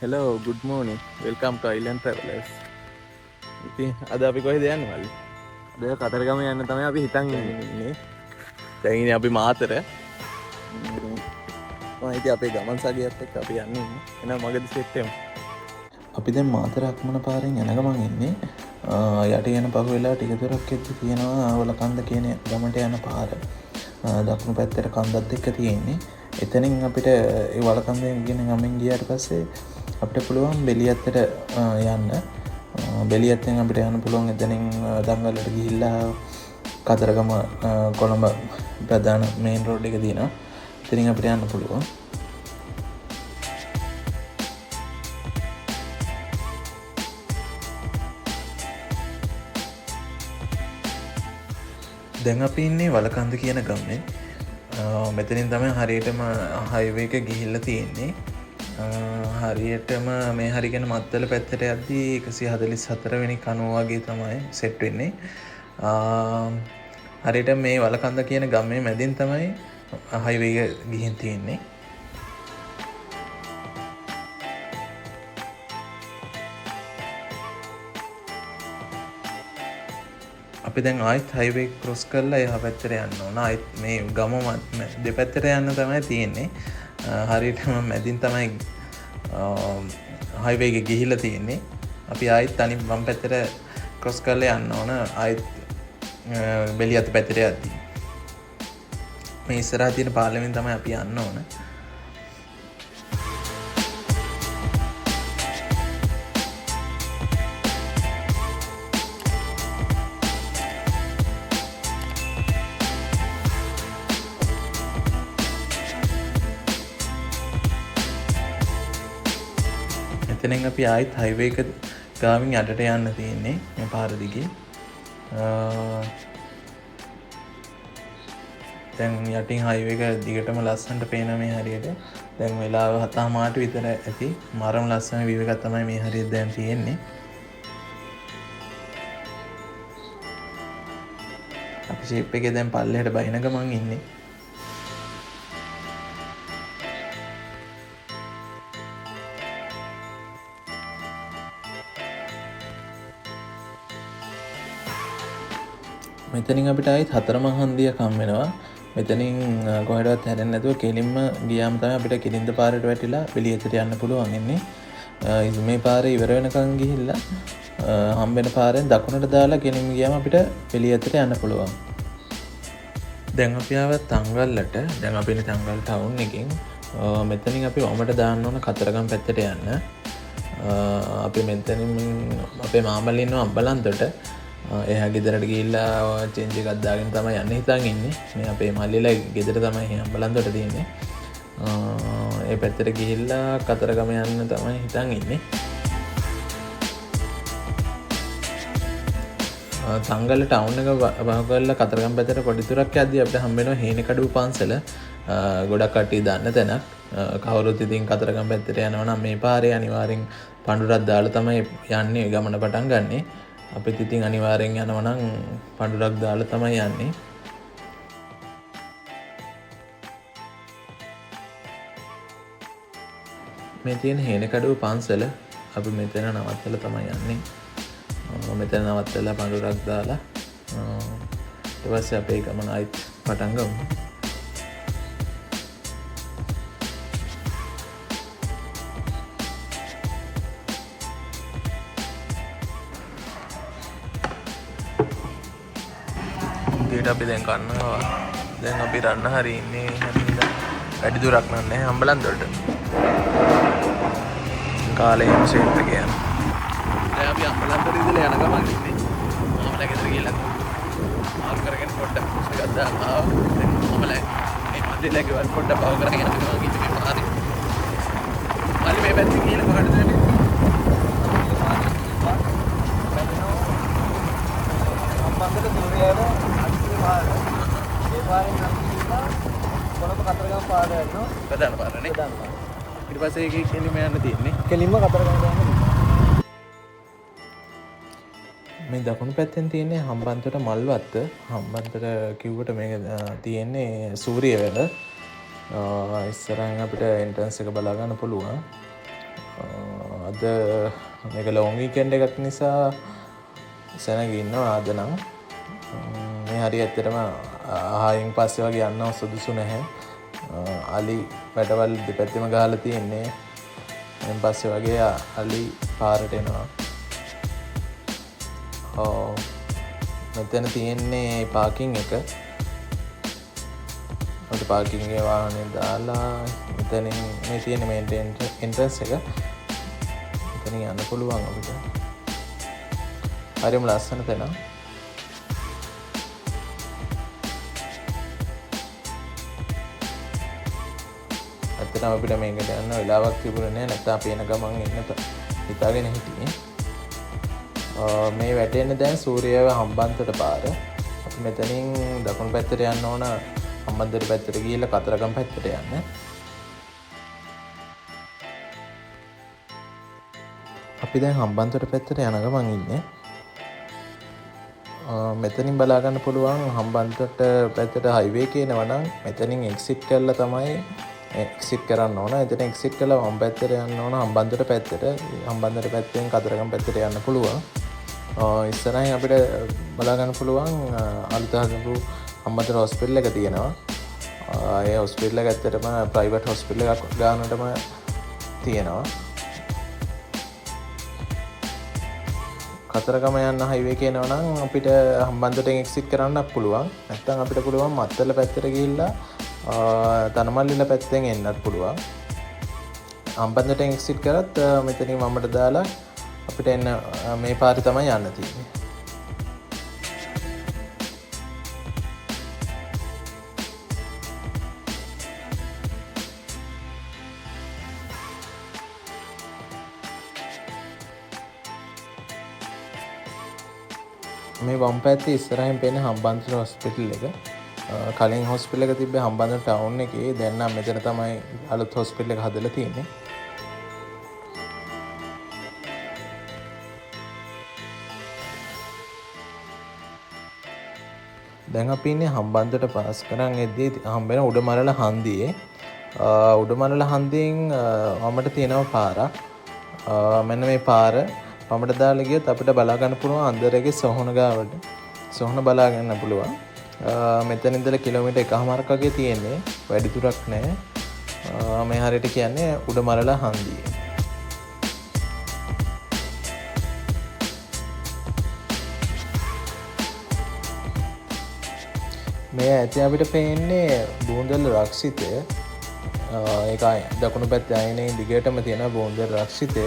Hello, good morning. Welcome to Island Travelers. ඉතින් අද අපි කොහෙද යන්නේ මල්ලි? අද කතරගම යන්න තමයි අපි හිතන් දැන් ඉන්නේ. ඉන්නේ. දැන් ඉන්නේ අපි මාතර. ඉතින් අපේ ගමන් සගයත් එක්ක අපි යන්නේ ඉන්නේ. එහෙනම් මගදී සෙට් වෙමු. අපි දැන් මාතර අක්මන පාරෙන් යන ගමන් ඉන්නේ. යට යන පහු වෙලා ටික දුරක් එද්දි තියෙනවා වලකන්ද කියන ගමට යන පාර. දකුණු පැත්තට කන්දත් එක්ක තියෙන්නේ. එතනින් අපිට ඒ වලකන්දෙන් ගෙන ගමෙන් ගියාට පස්සේ අපිට පුළුවන් බෙලියත්තට යන්න. බෙලියත්තෙන් අපිට යන්න පුළුවන් එතනින් දංගලට ගිහිල්ලා කතරගම කොළඹ ප්‍රධාන මේන් රෝඩ් එක තියෙනවා. එතනින් අපිට යන්න පුළුවන්. දැන් අපි ඉන්නේ වලකන්ද කියන ගමේ. මෙතනින් තමයි හරියටම හයිවේ එක ගිහිල්ලා තියෙන්නේ. හරියටම මේ හරියගෙන මත්තල පැත්තට යද්දී 144 වෙනි කනුව වගේ තමයි සෙට් වෙන්නේ. හරියට මේ වලකන්ද කියන ගමේ මැදින් තමයි හයිවේ එක ගිහින් තියෙන්නේ. අපි දැන් ආයෙත් හයිවේ ක්‍රොස් කරලා එහා පැත්තට යන්න ඕන. ආයෙත් මේ ගම දෙපැත්තට යන්න තමයි තියෙන්නේ. හරියටම මැදින් තමයි හයිවේ එක ගිහිල්ලා තියෙන්නේ. අපි ආයෙත් අනිත් වම් පැත්තට ක්‍රොස් කරලා යන්න ඕන. ආයෙත් බෙලියත් පැත්තට යද්දී. මේ ඉස්සරහා තියෙන පාලමෙන් තමයි අපි යන්න ඕන. එතනින් අපි ආයෙත් හයිවේ එක ගාමින් යටට යන්න තියෙන්නේ මේ පාර දිගේ. දැන් යටින් හයිවේ එක දිගටම ලස්සනට පේන මේ හරියට. දැන් වෙලාව 7:00 විතර ඇති. මරම ලස්සන view එකක් තමයි මේ හරියට දැන් තියෙන්නේ. අපි ෂේප් එකේ දැන් පල්ලෙහාට බහින ගමන් ඉන්නේ. මෙතනින් අපිට ආයෙත් හතරමං හන්දියක් හම් වෙනවා. මෙතනින් කොහෙටවත් හැරෙන්නේ නැතුව කෙලින්ම ගියාම තමයි අපිට කිරින්ද පාරට වැටිලා බෙලියතට යන්න පුළුවන් ඉන්නේ. මේ පාරේ ඉවර වෙනකන් ගිහිල්ලා හම්බෙන පාරෙන් දකුණට දාලා කෙලින්ම ගියාම අපිට බෙලියතට යන්න පුළුවන්. දැන් අපි ආවත් තංගල්ලට. දැන් අපි ඉන්නේ තංගල් ටවුන් එකකින්. මෙතනින් අපි වමට දාන්න ඕන කතරගම පැත්තට යන්න. අපි මෙතනින් අපේ මාමල්ලා ඉන්නවා අම්බලන්තොට. එයා ගෙදරට ගිහිල්ලා චේන්ජ් එකක් දාගෙන තමයි යන්න හිතන් ඉන්නේ. මේ අපේ මල්ලිලා ගෙදර තමයි අම්බලන්තොට තියෙන්නේ. ඒ පැත්තට ගිහිල්ලා කතරගම යන්න තමයි හිතන් ඉන්නේ. තංගල ටවුන් එක වහ කරලා කතරගම පැත්තට පොඩි දුරක් යද්දී අපිට හම්බ වෙනවා හේනකඩුව පන්සල. ගොඩක් කට්ටිය දන්න තැනක්. කවුරුත් ඉතින් කතරගම පැත්තට යනවා නම් මේ පාරේ අනිවාර්යෙන් පඳුරක් දාලා තමයි යන්නේ ගමන පටන් ගන්නෙ. අපිත් ඉතින් අනිවාර්යෙන් යනවා නම් පඳුරක් දාලා තමයි යන්නේ. මේ තියෙන හේනකඩුව පන්සල අපි මෙතන නවත්තලා තමයි යන්නේ. මෙතන නවත්තලා පඳුරක් දාලා ඊට පස්සේ අපේ ගමන ආයෙත් පටන් ගමු. උදේට අපි දැන් කන්නවා. දැන් අපි රන්න හරි ඉන්නේ හැන්දා. වැඩි දුරක් නෑ අම්බලන්තොට. කාලේ ෂේප් එක යන. දැන් අපි අම්බලන්තොට ඉඳලා යන ගමන් ඉන්නේ. මාමලා ගෙදර ගිහලා මාරු කරගෙන පොඩ්ඩක් කුස්ස ගත්තා. දැන් මාමලා මේ මන්දිරේ ගෙවල් පොඩ්ඩක් බව කරගෙන යනවා කිව්වේ මේ පාරේ. මල්ලි මේ පැත්තේ ගිහලා කොහටද යන්නේ? අම්බන්දට දුරියව අදිස්සේ පාර. ඒ පාරෙන් නම් ගිහිල්ලා කොළඹ කතරගම පාර යනවා. ප්‍රධාන පාරනේ. ප්‍රධාන පාර. ඊට පස්සේ ඒකේ කෙලින්ම යන්න තියෙන්නේ. කෙලින්ම කතරගමට යන්න. මේ දකුණු පැත්තෙන් තියෙන්නේ හම්බන්තොට මල්වත්ත. හම්බන්තොට කිව්වට මේක තියෙන්නේ සූරියවැල. ඉස්සරහින් අපිට එන්ට්‍රන්ස් එක බලා ගන්න පුළුවන්. අද මේක ලොන් වීකෙන්ඩ් එකක් නිසා සැනග ඉන්නවා අද නම්. මේ හරි ඇත්තටම ආයෙන් පස්සේ වගේ යන්නව සුදුසු නැහැ. අලි වැටවල් දෙපැත්තෙම ගහලා තියෙන්නේ. එන් පස්සේ වගේ අලි පාරට එනවා. මෙතන තියෙන්නේ පාකින් එක. අපිට පාකින් එකේ වාහනේ දාලා මෙතනින් මේ තියෙන මේන් එන්ට්‍රන්ස් එක. මෙතනින් යන්න පුළුවන් අපිට. හරිම ලස්සන තැන. ඇත්තටම අපිට මේකට යන්න වෙලාවක් තිබුණේ නැහැ. නැත්නම් අපි එන ගමන් ඉන්න හිතාගෙන හිටියේ. මේ වැටෙන්නේ දැන් සූර්යව හම්බන්තොට පාර. අපි මෙතනින් දකුණු පැත්තට යන්න ඕන. හම්බන්තොට පැත්තට ගිහිල්ලා කතරගම පැත්තට යන්න. අපි දැන් හම්බන්තොට පැත්තට යන ගමන් ඉන්නේ. මෙතනින් බලා ගන්න පුළුවන් හම්බන්තොට පැත්තට හයිවේ එක එනවා නම් මෙතනින් එක්සිට් කරලා තමයි එක්සිට් කරන්න ඕන. එතන එක්සිට් කරලා වම් පැත්තට යන්න ඕන හම්බන්තොට පැත්තට. හම්බන්තොට පැත්තෙන් කතරගම පැත්තට යන්න පුළුවන්. ඉස්සරහින් අපිට බලා ගන්න පුළුවන් අලුත හදපු හම්බන්තොට හොස්පිටල් එක තියෙනවා. ඒ හොස්පිටල් එක ඇත්තටම ප්‍රයිවට් හොස්පිටල් එකක් ගානටම තියෙනවා. කතරගම යන්න හයිවේ එක එනවා නම් අපිට හම්බන්තොටෙන් එක්සිට් කරන්නත් පුළුවන්. නැත්නම් අපිට පුළුවන් මත්තල පැත්තට ගිහිල්ලා තනමල්ලිල පැත්තෙන් එන්නත් පුළුවන්. හම්බන්තොටෙන් එක්සිට් කරත් මෙතනින් වමට දාලා අපිට එන්න මේ පාරේ තමයි යන්න තියෙන්නේ. මේ වම් පැත්තේ ඉස්සරහින් පේන හම්බන්තොට හොස්පිටල් එක. කලින් හොස්පිටල් එක තිබ්බේ හම්බන්තොට ටවුන් එකේ. දැන් නම් මෙතන තමයි අලුත් හොස්පිටල් එක හදලා තියෙන්නේ. දැන් අපි ඉන්නේ හම්බන්තොට පාස් කරන් එද්දී හම්බෙන උඩමරල හන්දියේ. උඩමරල හන්දියෙන් වමට තියෙනවා පාරක්. මෙන්න මේ පාර වමට දාලා ගියොත් අපිට බලා ගන්න පුළුවන් අන්දරගේ සොහොන ගාවට. සොහොන බලා ගන්න පුළුවන්. මෙතන ඉඳලා කිලෝමීටර් 1කමාරක් වගේ තියෙන්නේ. වැඩි දුරක් නෑ. මේ හරියට කියන්නේ උඩමරල හන්දිය. මේ ඇත්තේ අපිට පේන්නේ බෝන්දල් රක්ෂිතය. ඒකයි දකුණු පැත්තේ ආයනේ දිගටම තියෙන බෝන්දල් රක්ෂිතය.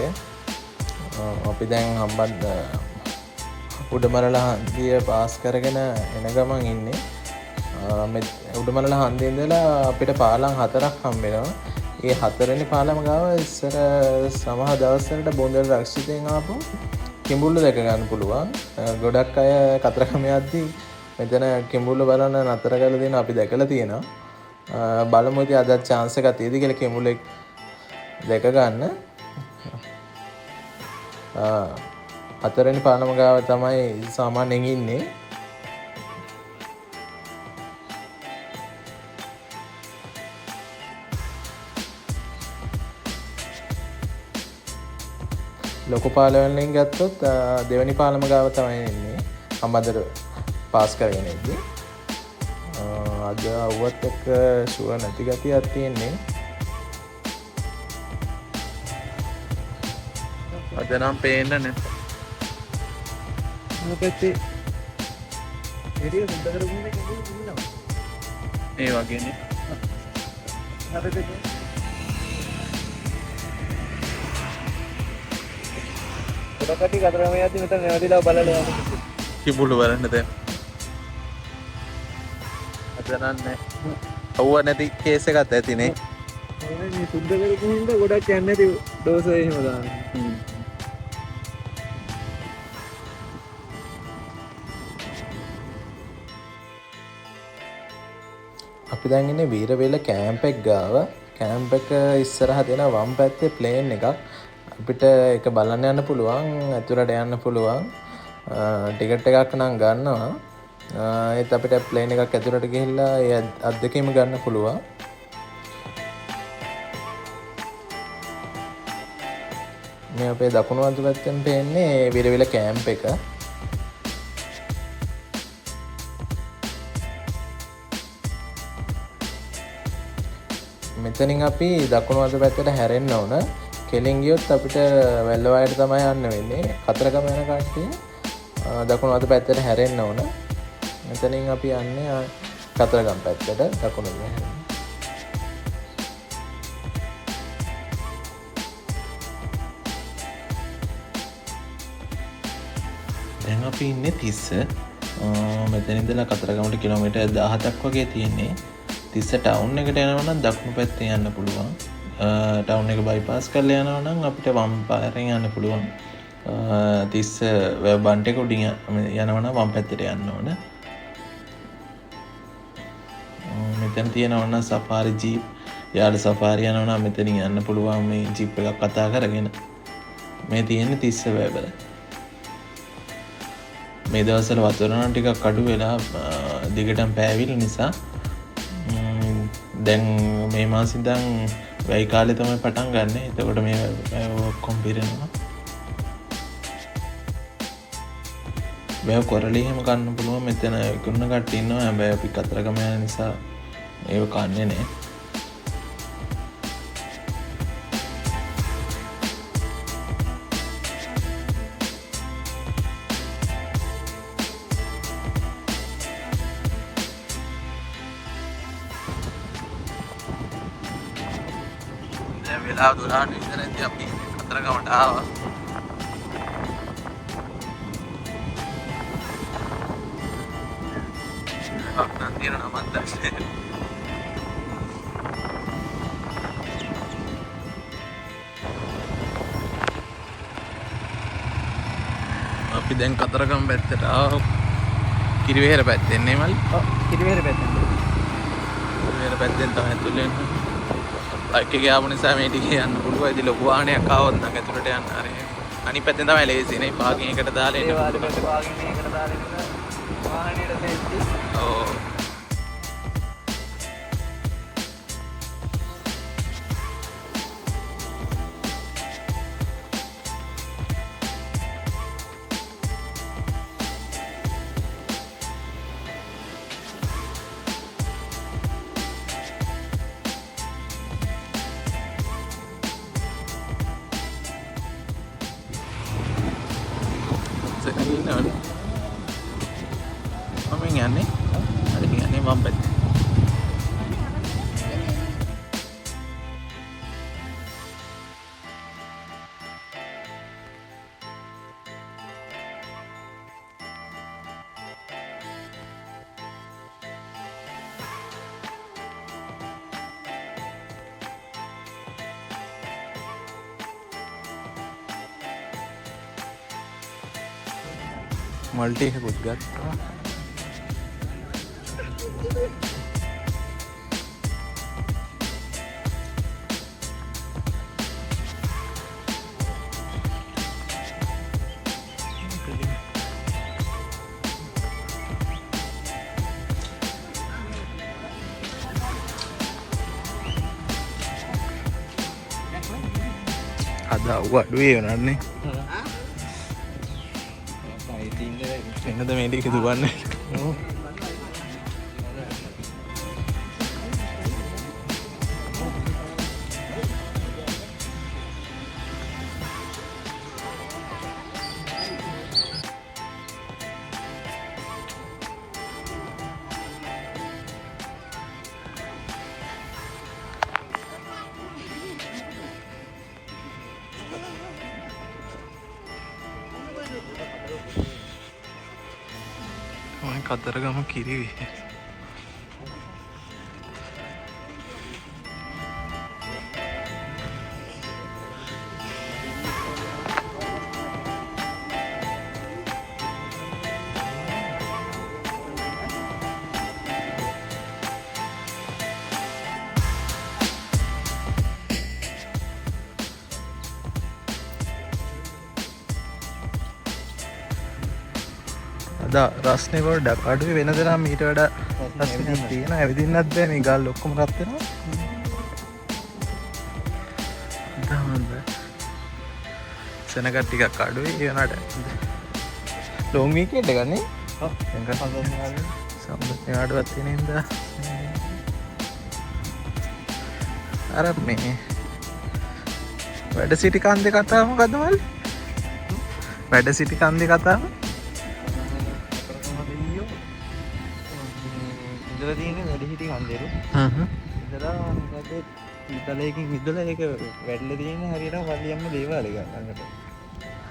අපි දැන් උඩමරල හන්දිය පාස් කරගෙන එන ගමන් ඉන්නේ. උඩමරල හන්දියේ ඉඳලා අපිට පාලම් 4ක් හම්බෙනවා. ඒ 4වෙනි පාලම ගාව ඉස්සර සමහර දවස්වලට බෝන්දල් රක්ෂිතයෙන් ආපු කිඹුල්ල දැක ගන්න පුළුවන්. ගොඩක් අය කතරගම යද්දී මෙතන කිඹුල්ල බලන්න නතර කරලා දෙන අපි දැකලා තියෙනවා. බලමු ඉතින් අද chance එකක් තියෙද කියලා කිඹුල්ලෙක් දැක ගන්න. 4වෙනි පාලම ගාව තමයි සාමාන්‍යයෙන් ඉන්නේ. ලොකු පාලමෙන් ගත්තොත් දෙවෙනි පාලම ගාව තමයි ඉන්නේ. හම්බන්තොට පාස් කරගෙන ඉද්දී. අද අවුවත් එක්ක ෂුවර් නැති ගතියක් තියෙන්නේ. අද නම් පේන්න නැත. මොකද ඒරිය සුද්ධ කරගන්න කෙනෙක් ඉන්නවා. ඒ වගේනේ. හරිද? පොඩකට කතරගම යද්දි මෙතන නැවතිලා බලලා යන්න. කිඹුල්ල බලන්න දැන්. අද නන්නේ. අවුව නැති කේස් එකක් ඇතිනේ. මේ සුද්ධ කරපු හින්දා ගොඩක් යන්නේ නැති ඩෝස් එහෙම දානවා. අපි දැන් ඉන්නේ වීරවේල කැම්ප් එක ගාව. කැම්ප් එක ඉස්සරහ තියෙන වම් පැත්තේ ප්ලේන් එකක්. අපිට ඒක බලන්න යන්න පුළුවන්. ඇතුළට යන්න පුළුවන්. ටිකට් එකක් නම් ගන්නවා. ඒත් අපිට ප්ලේන් එකක් ඇතුළට ගිහිල්ලා ඒ අත්දැකීම ගන්න පුළුවන්. මේ අපේ දකුණු අත පැත්තෙන් පේන්නේ විරවිල කෑම්ප් එක. මෙතනින් අපි දකුණු අත පැත්තට හැරෙන්න ඕන. කෙලින් ගියොත් අපිට වැල්ලවායට තමයි යන්න වෙන්නේ. කතරගම යන කට්ටිය දකුණු අත පැත්තට හැරෙන්න ඕන. මෙතනින් අපි යන්නේ කතරගම පැත්තට දකුණු පැත්තට. දැන් අපි ඉන්නේ තිස්ස. මෙතන ඉඳලා කතරගමට කිලෝමීටර් 17ක් වගේ තියෙන්නේ. තිස්ස ටවුන් එකට යනවා නම් දකුණු පැත්තෙන් යන්න පුළුවන්. ටවුන් එක බයිපාස් කරලා යනවා නම් අපිට වම් පාරෙන් යන්න පුළුවන්. තිස්ස බන්ට් එක උඩින් යනවා නම් වම් පැත්තට යන්න ඕන. මෙතන තියෙනවා නම් සෆාරි ජීප්. යාල සෆාරි යනවා නම් මෙතනින් යන්න පුළුවන් මේ ජීප් එකක් කතා කරගෙන. මේ තියෙන්නේ තිස්ස වැවල. මේ දවස්වල වතුර නම් ටිකක් අඩු වෙලා දිගටම පෑවිල නිසා දැන් මේ මාසෙ ඉඳන් වැයි කාලේ තමයි පටන් ගන්න. එතකොට මේ ඔක්කොම පිරෙනවා. වැව කොරළේ එහෙම කන්න පුළුවන්. මෙතන විකුණන කට්ටිය ඉන්නවා. හැබැයි අපි කතරගම යන නිසා ඒව කන්නේ නැහැ. වෙලා 12 විතරදී අපි කතරගමට ආවා. අප්නම් තියෙන නමක් දැක්කේ. අපි දැන් කතරගම පැත්තට ආවා. කිරිවෙහෙර පැත්තෙන් නේ මල්ලි. ඔව් කිරිවෙහෙර පැත්තෙන්. කිරිවෙහෙර පැත්තෙන් තමයි ඇතුළේ එන්නේ. බයික් එක ආව නිසා මේ ටිකේ යන්න පුළුවන්. ඉතින් ලොකු වාහනයක් ආවොත් නම් ඇතුළට යන්න හරි. අනිත් පැත්තෙන් තමයි ලේසි නේ. පාකින් එකට දාලා එන්න. ඒ වාලේ පැත්තේ පාකින් එකට දාලා එන්න. වාහනේට ලේසි. ඔව්. මම යන්නේ අද කියන්නේ වම් පැත්තේ. මල්ටි එකකුත් ගත්තා. අද අඩුවේ වුණානේ. එන්නද මේ ටික දුවන්නේ. කතරගම කිරිවෙහෙර. රස්නේ ගොඩක් අඩුවේ වෙනද නම් ඊට වඩා රස්නේ තියෙනවා. ඇවිදින්නත් බෑ මේ ගල් ඔක්කොම රත් වෙනවා. සෙනග ටිකක් අඩුයි ඒ වුණාට ලොන් වීකෙන්ඩ් එකක් නේ. ඔව්. සම්බන්ධ තියෙන හින්දා අර මේ වැඩ සිටි කන්දේ කතාව මොකද්ද මල්ලි? වැඩ සිටි කන්දේ කතාව ඉඳලා තියෙන්නේ වැඩ සිටි කන්දේරු. ඉඳලා මොකද ඊතලයකින් ඉඳලා ඒක වැඩිලා තියෙන්නේ හරියටම වල්ලියම්ම දේවාලේ ගන්නකට.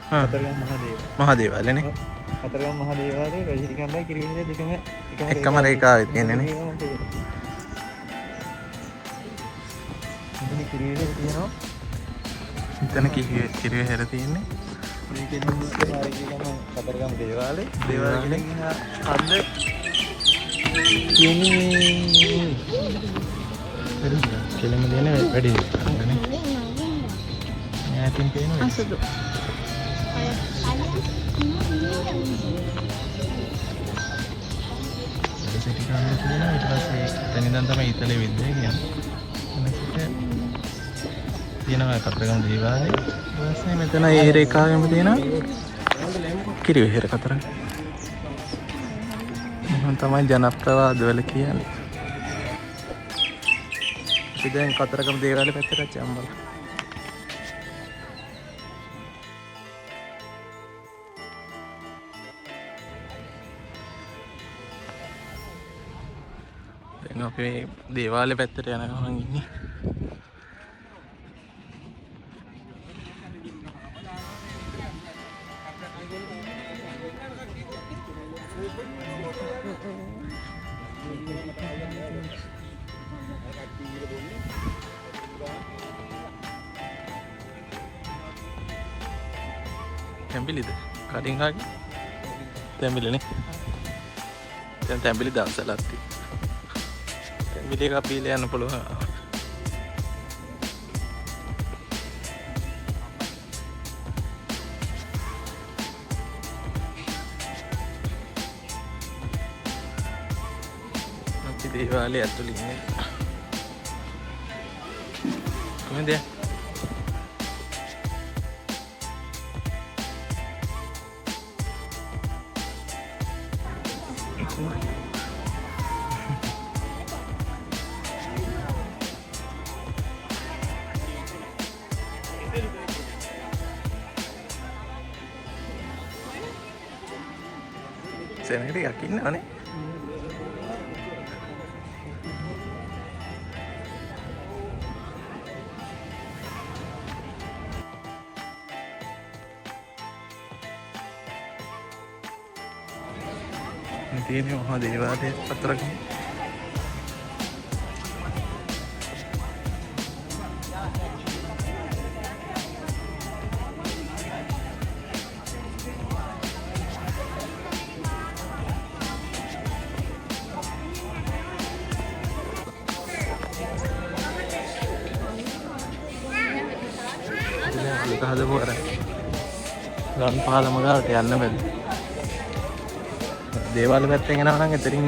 කතරගම මහ දේවාලේ. කතරගම මහ දේවාලේ වැඩ සිටි කන්දේ කිරිවිල දෙකම එකම රේඛාවේ තියෙන්නේ නේ. ඉතින් කිරිවිල තියෙනවා. එතන කිරිවෙ හැර තියෙන්නේ. මේකෙන් හරියටම කතරගම දේවාලේ. දේවාලේ කියන කන්ද කෙලෙම දෙන වැඩි ඈතින් පේනවා අසුදු සිටි කාමරේ තියෙනවා. ඊට පස්සේ එතන ඉඳන් තමයි ඊතලේ විද්‍යාව කියන්නේ. තියෙනවා කතරගම දේවාලේ. ඊපස්සේ මෙතන ඒ රේඛාවෙම තියෙනවා කිරිවෙහෙර කතරගම. මම තමයි ජනප්‍රවාදවල කියන්නේ. අපි දැන් කතරගම දේවාලේ පැත්තට යම්බලා. දැන් අපි මේ දේවාලේ පැත්තට යන ගමන් ඉන්නේ. තැඹිලිද? කඩින් ආගේ තැඹිලිනේ. දැන් තැඹිලි දවසලක් තියෙනවා. තැඹිලි එක අපිලා යන්න පුළුවන්. අපි දේවාලේ ඇතුළේ ඉන්නේ. කොහෙන්ද? සෙනග ටිකක් ඉන්නවනේ. මේ තියෙන්නේ මහා දේවාලයේ කතරගම. හදපු අර ගම් පාලම ගාවට යන්න බැද. දේවාල පැත්තෙන් එනවා නම් එතනින්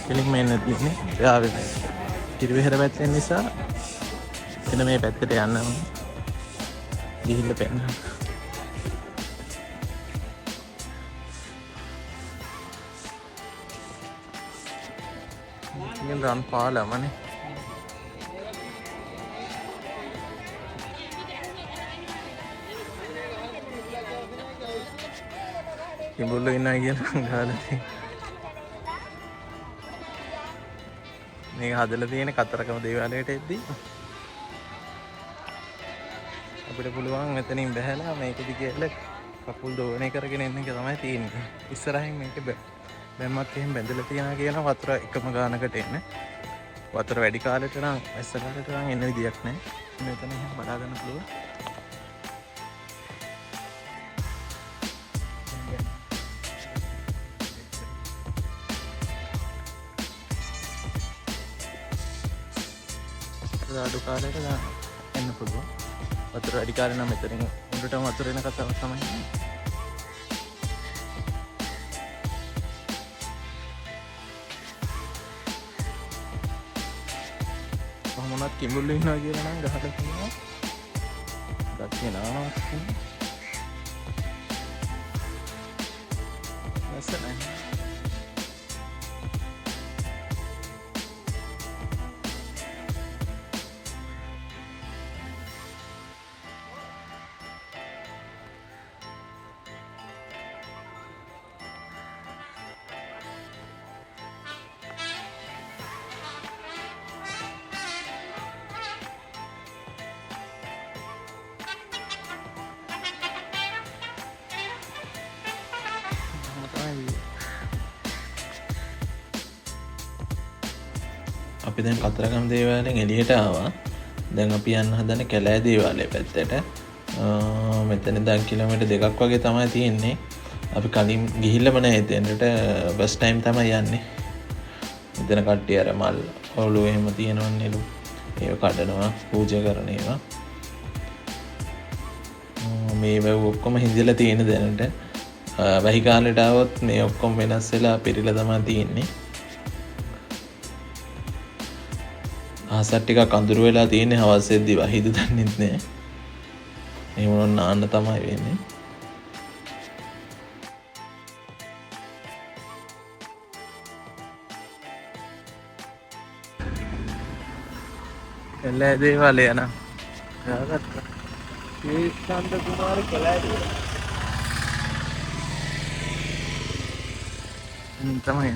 කෙලින්ම එන්න තියෙන්නේ. එයාවේ කිරිවෙහෙර පැත්තෙන් නිසා එන මේ පැත්තට යන්න ඕන. ගිහිල්ලා පෙන්න. ඉතින් ගම් පාලමනේ. කිඹුල්ලෝ ඉන්නවා කියලා ගාලා තියෙනවා. මේක හදලා තියෙන කතරගම දේවාලයට එද්දී අපිට පුළුවන් මෙතනින් බැහැලා මේකෙදි කියලා කකුල් දෝණය කරගෙන එන්න එක තමයි තියෙන්නේ. ඉස්සරහින් මේක බැම්මක් එහෙම බැඳලා තියනවා කියන වතුර එකම ගානකට එන්න. වතුර වැඩි කාලෙට නම් ඇස්ස කාලෙට නම් එන්න විදියක් නැහැ. මෙතන එහෙම බලා ගන්න පුළුවන්. අඩු කාලයකට එන්න පුළුවන්. වතුර වැඩි කාලේ නම් මෙතනින් උඩටම වතුර එන කතාවක් තමයි. කොහොමවත් කිඹුල්ලෝ ඉන්නවා කියලා නම් ගහලා තියෙනවා. දක්ෂිනාවක්. අපි දැන් කතරගම දේවාලයෙන් එළියට ආවා. දැන් අපි යන්න හදන්නේ කැලෑ දේවාලය පැත්තට. මෙතන දැන් කිලෝමීටර් 2ක් වගේ තමයි තියෙන්නේ. අපි කලින් ගිහිල්ලාම නැහැ එතනට. බස් ටයිම් තමයි යන්නේ. මෙතන කට්ටිය අර මල් ඔළුව එහෙම තියෙනවන්නේලු. ඒක කඩනවා පූජා කරන ඒවා. මේ වැව් ඔක්කොම හිඳිලා තියෙන දැනට. වැහි කාලේට આવොත් මේ ඔක්කොම වෙනස් වෙලා පිරීලා තමයි තියෙන්නේ. ආසත් ටිකක් අඳුර වෙලා තියෙන්නේ හවසෙද්දි වහිද දන්නෙත් නෑ. මේ මොන නාන්න තමයි වෙන්නේ. කැලෑ දේවාලය යන. යාගත්තා. මේ ස්කන්ධ කුමාර කැලෑ දේවාලය. තමයි.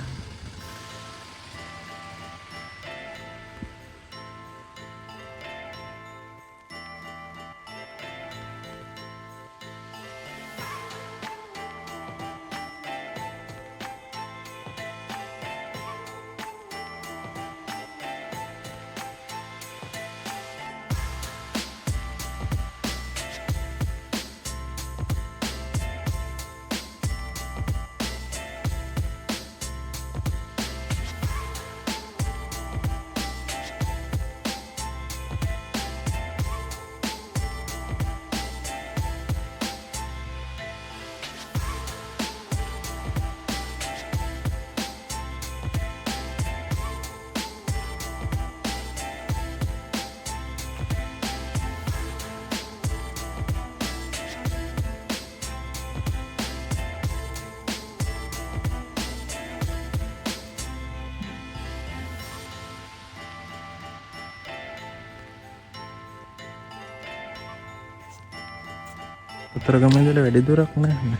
කතරගම ඉඳලා වැඩි දුරක් නැහැ.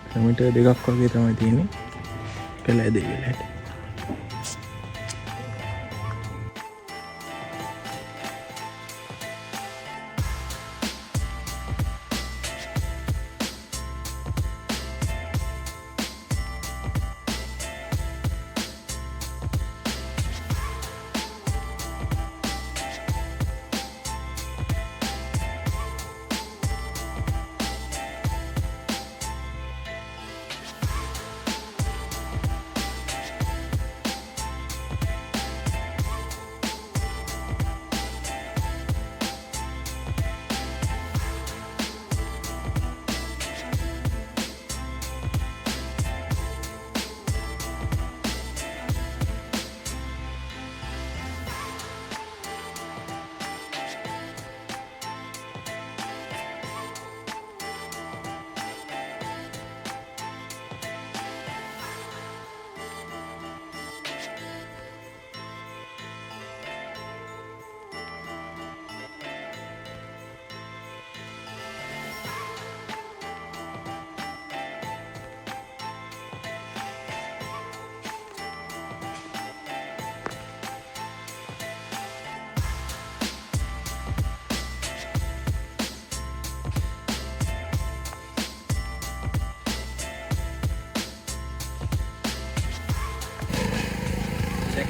කිලෝමීටර් 2ක් වගේ තමයි තියෙන්නේ. කැලෑ දේවාලයට.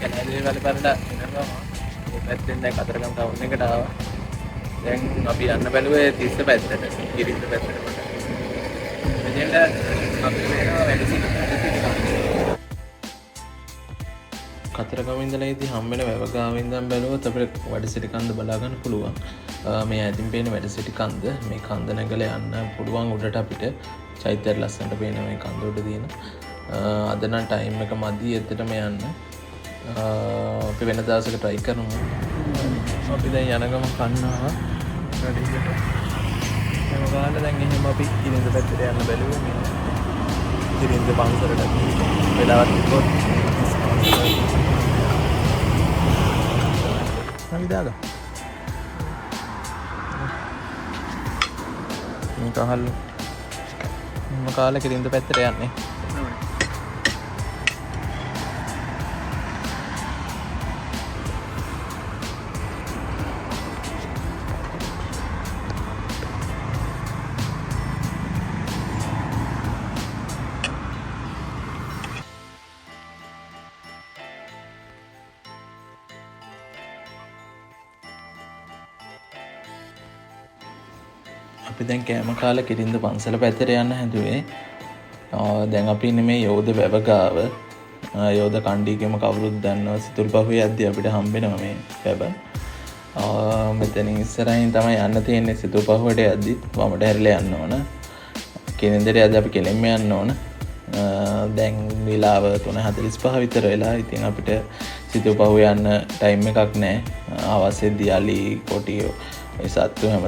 කැලෑ දේවාලය බලලා එනවා. මේ පැත්තෙන් දැන් කතරගම ටවුන් එකට ආවා. දැන් අපි යන්න බැලුවේ තිස්ස පැත්තට, ගිරින්ද පැත්තට. මෙතෙන්ට අපි වෙනවා වැඩසිටි. කතරගම ඉඳලා ඉතින් හම් වෙන වැවගාව ඉඳන් බැලුවොත් අපිට වැඩසිටි කන්ද බලා ගන්න පුළුවන්. මේ ඈතින් පේන වැඩසිටි කන්ද, මේ කන්ද නැගලා යන්න පුළුවන් උඩට අපිට. චෛත්‍යය ලස්සනට පේන මේ කන්ද උඩ තියෙන. අද නම් ටයිම් එක මදි එතනම යන්න. අපි වෙන දවසක try කරමු. අපි දැන් යන ගම කන්නාවා. වැඩිහිට. ඒක ගාලා දැන් එහෙම අපි ඉරින්ද පැත්තට යන්න බැලුවේ මේ. ඉරින්ද පන්සලට වෙලාවක් තිබ්බොත් අපි දාගමු. මේක අහල්ලු. මම කාලේ ඉරින්ද පැත්තට යන්නේ. අපි දැන් කෑම කාලා කිරින්ද පන්සල පැත්තට යන්න හැදුවේ. දැන් අපි ඉන්නේ මේ යෝධ වැව ගාව. යෝධ කණ්ඩීකේම කවුරුත් දන්නවා සිතුල් පහුවේ යද්දී අපිට හම්බෙනවා මේ වැව. මෙතනින් ඉස්සරහින් තමයි යන්න තියෙන්නේ සිතුල් පහුවට යද්දි වමට හැරිලා යන්න ඕන. කිරින්දට යද්දී අපි කෙලින්ම යන්න ඕන. දැන් වෙලාව 3:45 විතර වෙලා. ඉතින් අපිට සිතුල් පහුව යන්න ටයිම් එකක් නැහැ. අවශ්‍යදී අලි කොටියෝ ඒ සත්තු හැම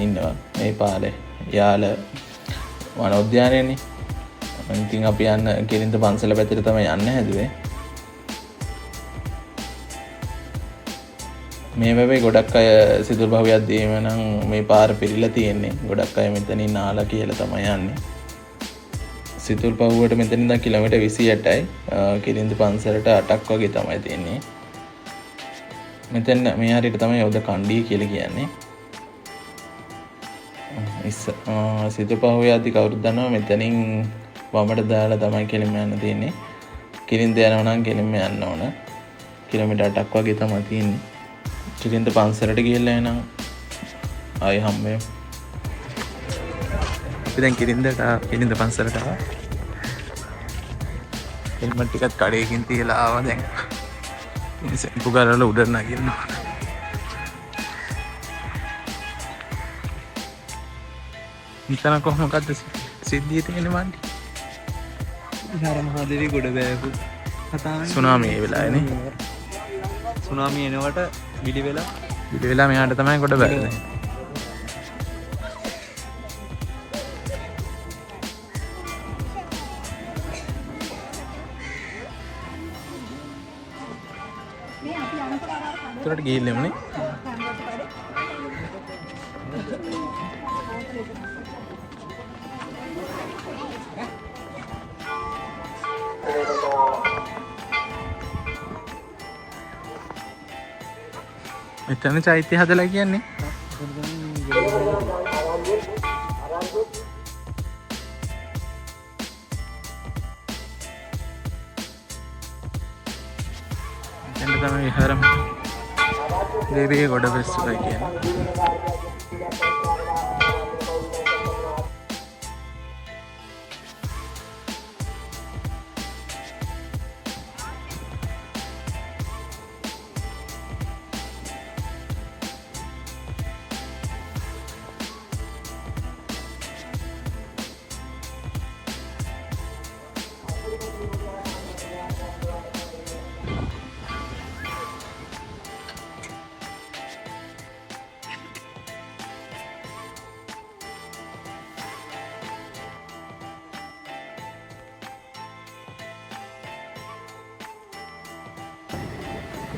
ඉන්නවා මේ පාරේ. යාල වනෝද්‍යානයේනේ. ඉතින් අපි යන්න කිරින්ද පන්සල පැත්තට තමයි යන්න හැදුවේ. මේ වෙවේ ගොඩක් අය සිතුල් පහුව යද්දීම නම් මේ පාර පිරීලා තියෙන්නේ. ගොඩක් අය මෙතනින් නාලා කියලා තමයි යන්නේ. සිතුල් පහුවට මෙතන ඉඳන් කිලෝමීටර් 28යි. කිරින්ද පන්සලට 8ක් වගේ තමයි තියෙන්නේ. මෙතන මේ හරියට තමයි යෝධ කණ්ඩිය කියලා කියන්නේ. සිතුල් පහුව යද්දී කවුරුද දන්නවා මෙතනින් වමට දාලා තමයි කෙලින්ම යන්න තියෙන්නේ. කිරින්ද යනවා නම් කෙලින්ම යන්න ඕන. කිලෝමීටර් 8ක් වගේ තමයි තියෙන්නේ. කිරින්ද පන්සලට ගිහිල්ලා එනවා. ආයි හම්බෙමු. අපි දැන් කිරින්ද පන්සලට ආවා. හෙල්මට් ටිකත් කඩේකින් තියලා ආවා දැන්. ඉතින් පුගාරවල උඩට නගින්න. ඉතන කොහොමද සිද්ධිය තියෙන්නේ මන්දි? විහාර මහදේවී ගොඩ බෑපු කතාවේ සුනාමි ඒ වෙලාවේනේ. සුනාමි එනවට බිලි වෙලා මෙහාට තමයි ගොඩ බෑන්නේ. උඩට ගිහිල්ලාමනේ. මෙතන චෛත්‍ය හදලා කියන්නේ. මෙතන තමයි විහාරම. දේවිගේ ගොඩ බැස්සුවා කියන්නේ.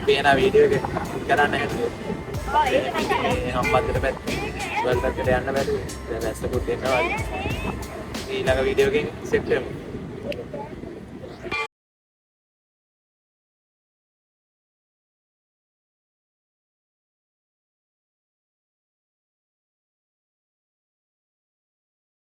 Biar video ke karena itu. Hamba terdapat jual kerjaan baru. Dan sebut dia kawan. Ini laga video ke September.